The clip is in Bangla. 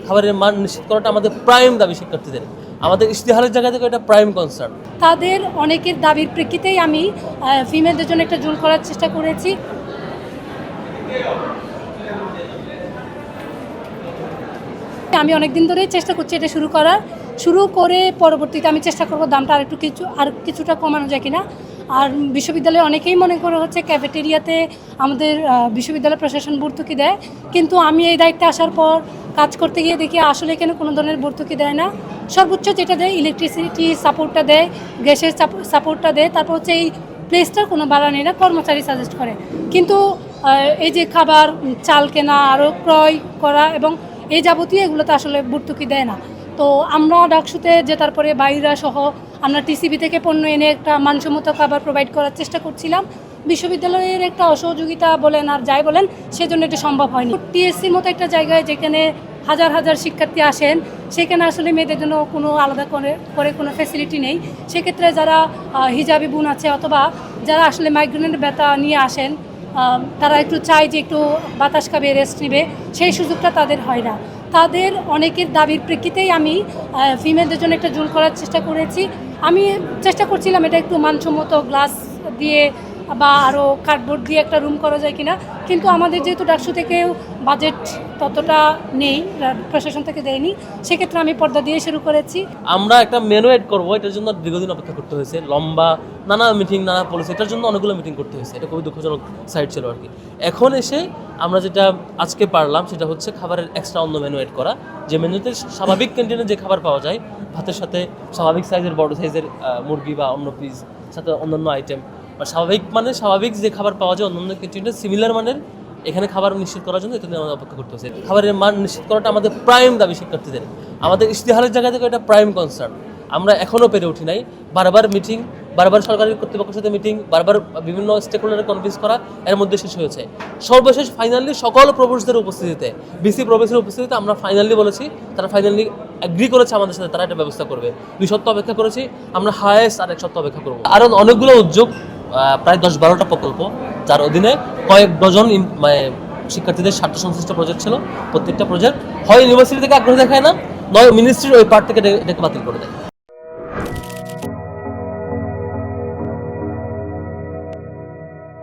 খাবারের মান নিশ্চিত করাটা আমাদের প্রাইম দাবি শিক্ষার্থীদের। আমাদের ইশতেহারের জায়গা থেকে এটা প্রাইম কনসার্ন। তাদের অনেকের দাবির প্রেক্ষিতেই আমি ফিমেলদের জন্য একটা জোন করার চেষ্টা করেছি। আমি অনেকদিন ধরেই চেষ্টা করছি এটা শুরু করে পরবর্তীতে আমি চেষ্টা করব দামটা আর কিছুটা কমানো যায় কিনা। আর বিশ্ববিদ্যালয়ে অনেকেই মনে করে হচ্ছে ক্যাফেটেরিয়াতে আমাদের বিশ্ববিদ্যালয় প্রশাসন ভর্তুকি দেয়, কিন্তু আমি এই দায়িত্বে আসার পর কাজ করতে গিয়ে দেখি আসলে এখানে কোনো ধরনের ভর্তুকি দেয় না। সর্বোচ্চ যেটা দেয় ইলেকট্রিসিটি সাপোর্টটা দেয়, গ্যাসের সাপোর্টটা দেয়, তারপর হচ্ছে এই প্লেসটার কোনো ভাড়া নেই না, কর্মচারী সাজেস্ট করে। কিন্তু এই যে খাবার, চাল কেনা, আরও ক্রয় করা এবং এই যাবতীয় এগুলোতে আসলে ভর্তুকি দেয় না। তো আমরা ডাকসুতে যে তারপরে বাইরা সহ আমরা টিসিবি থেকে পণ্য এনে একটা মানসম্মত খাবার প্রোভাইড করার চেষ্টা করছিলাম। বিশ্ববিদ্যালয়ের একটা অসহযোগিতা বলেন আর যাই বলেন, সেজন্য এটা সম্ভব হয়নি। টিএসসির মতো একটা জায়গায় যেখানে হাজার হাজার শিক্ষার্থী আসেন, সেখানে আসলে মেয়েদের জন্য কোনো আলাদা করে কোনো ফ্যাসিলিটি নেই। সেক্ষেত্রে যারা হিজাবি বোন আছে অথবা যারা আসলে মাইগ্রেনের ব্যথা নিয়ে আসেন, তারা একটু চায় যে একটু বাতাস খাবে, রেস্ট নেবে, সেই সুযোগটা তাদের হয় না। তাদের অনেকের দাবির প্রেক্ষিতেই আমি ফিমেলদের জন্য একটা জোন করার চেষ্টা করেছি। আমি চেষ্টা করছিলাম এটা একটু মানসম্মত গ্লাস দিয়ে বা আরও কার্ডবোর্ড দিয়ে একটা রুম করা যায় কিনা, কিন্তু আমাদের যেহেতু ডাকসু থেকেও বাজেট ততটা নেই, প্রশাসন থেকে দেয়নি, সেক্ষেত্রে আমি পর্দা দিয়ে শুরু করেছি। আমরা একটা মেনু এড করবো, এটার জন্য দীর্ঘদিন অপেক্ষা করতে হয়েছে, লম্বা নানা মিটিং, নানা পলিসি, এটার জন্য অনেকগুলো মিটিং করতে হয়েছে। এটা খুবই দুঃখজনক সাইড ছিল আর কি। এখন এসে আমরা যেটা আজকে পারলাম সেটা হচ্ছে খাবারের এক্সট্রা অন্য মেনু এড করা, যে মেনুতে স্বাভাবিক ক্যান্টিনে যে খাবার পাওয়া যায় ভাতের সাথে স্বাভাবিক সাইজের বড় সাইজের মুরগি বা অন্য পিস সাথে অন্যান্য আইটেম, বা স্বাভাবিক যে খাবার পাওয়া যায় অন্যান্য ক্যান্টিনে সিমিলার মানের এখানে খাবার নিশ্চিত করার জন্য এটা আমাদের অপেক্ষা করতে হচ্ছে। খাবারের মান নিশ্চিত করাটা আমাদের প্রাইম দাবি শিক্ষার্থীদের। আমাদের ইশতেহারের জায়গা থেকে এটা প্রাইম কনসার্ন। আমরা এখনও পেরে উঠি নাই। বারবার মিটিং, বারবার সরকারি কর্তৃপক্ষের সাথে মিটিং, বারবার বিভিন্ন স্টেক হোল্ডারে কনভিন্স করা, এর মধ্যে শেষ হয়েছে। সর্বশেষ ফাইনালি সকল প্রভোস্টদের উপস্থিতিতে, বিসি প্রবেশের উপস্থিতিতে আমরা ফাইনালি বলেছি, তারা ফাইনালি অ্যাগ্রি করেছে আমাদের সাথে, তারা এটা ব্যবস্থা করবে। 2 সপ্তাহ অপেক্ষা করেছি, আমরা হায়েস্ট আর 1 সপ্তাহ অপেক্ষা করবো। আরও অনেকগুলো উদ্যোগ, প্রায় 10-12টা প্রকল্প, যার অধীনে কয়েক ডজন শিক্ষার্থীদের স্বার্থ সংশ্লিষ্ট প্রজেক্ট ছিল। প্রত্যেকটা প্রজেক্ট হয় ইউনিভার্সিটি থেকে আগ্রহ দেখায় না, নয় মিনিস্ট্রির ওই পার্ট থেকে এটাকে বাতিল করে দেয়।